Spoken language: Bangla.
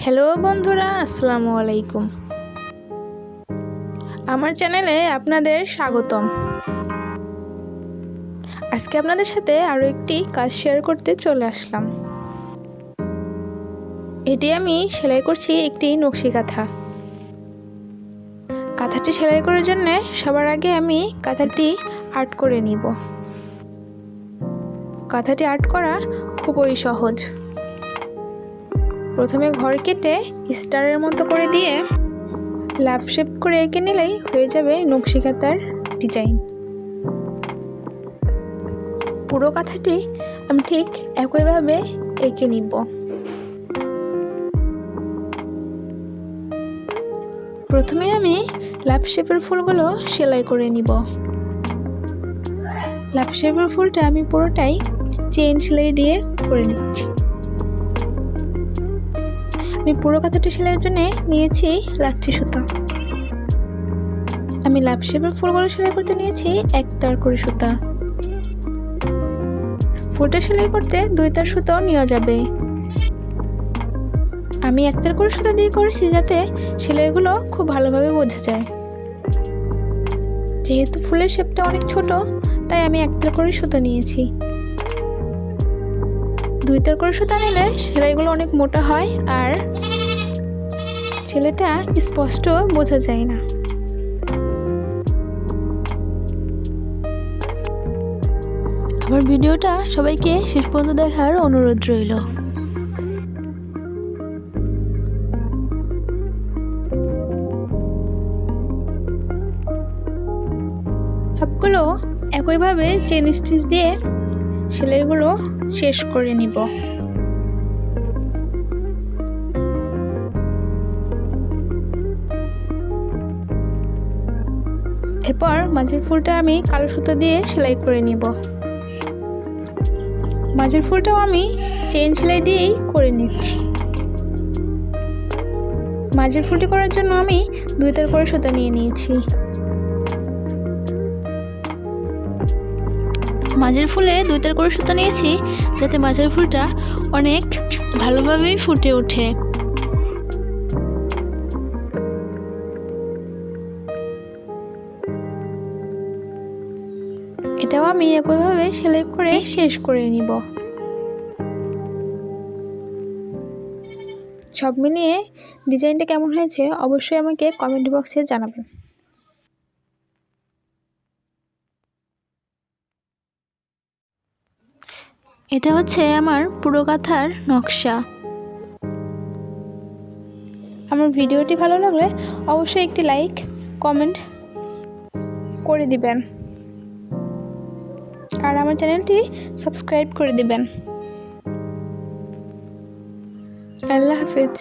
হ্যালো বন্ধুরা, আসসালামু আলাইকুম। আমার চ্যানেলে আপনাদের স্বাগতম। আজকে আপনাদের সাথে আরও একটি কাজ শেয়ার করতে চলে আসলাম। এটি আমি সেলাই করছি একটি নকশি কাঁথা। কাঁথাটি সেলাই করার জন্য সবার আগে আমি কাঁথাটি আর্ট করে নিব। কাঁথাটি আর্ট করা খুবই সহজ। প্রথমে ঘর কেটে স্টারের মতো করে দিয়ে লাভ শেপ করে এঁকে নিলেই হয়ে যাবে নকশি কাঁথার ডিজাইন। পুরো কাঁথাটি আমি ঠিক একইভাবে এঁকে নিব। প্রথমে আমি লাভ শেপের ফুলগুলো সেলাই করে নিব। লাভ শেপের ফুলটা আমি পুরোটাই চেইন সেলাই দিয়ে করে নিচ্ছি। আমি পুরো কাঁথাটি সেলাইয়ের জন্য নিয়েছি লাচ্ছি সুতা। আমি লাভ শেপের ফুলগুলো সেলাই করতে নিয়েছি 1 তার করে সুতা। ফুলটা সেলাই করতে 2 তার সুতাও নেওয়া যাবে। আমি 1 তার করে সুতা দিয়ে করেছি যাতে সেলাইগুলো খুব ভালোভাবে বোঝা যায়। যেহেতু ফুলের শেপটা অনেক ছোট, তাই আমি 1 তার করে সুতা নিয়েছি। 2 তার করে সুতা নিলে সেলাইগুলো অনেক মোটা হয় আর সেলাইটা স্পষ্ট বোঝা যায় না। আমার ভিডিওটা সবাইকে শেষ পর্যন্ত দেখার অনুরোধ রইল। সবগুলো একইভাবে চেন স্টিচ দিয়ে সেলাইগুলো শেষ করে নিব। এরপর মাঝের ফুলটা আমি কালো সুতো দিয়ে সেলাই করে নিব। মাঝের ফুলটাও আমি চেইন সেলাই দিয়েই করে নিচ্ছি। মাঝের ফুলটি করার জন্য আমি 2 তার করে সুতা নিয়ে নিয়েছি। মাঝের ফুলে 2 তার করে সুতা নিয়েছি যাতে মাঝের ফুলটা অনেক ভালোভাবেই ফুটে ওঠে। এটাও আমি একইভাবে সেলাই করে শেষ করে নিব। সব মিলিয়ে ডিজাইনটা কেমন হয়েছে অবশ্যই আমাকে কমেন্ট বক্সে জানাবেন। এটা হচ্ছে আমার পুরো কাঁথার নকশা। আমার ভিডিওটি ভালো লাগলে অবশ্যই একটি লাইক কমেন্ট করে দিবেন আর আমার চ্যানেলটি সাবস্ক্রাইব করে দিবেন। আল্লাহ হাফেজ।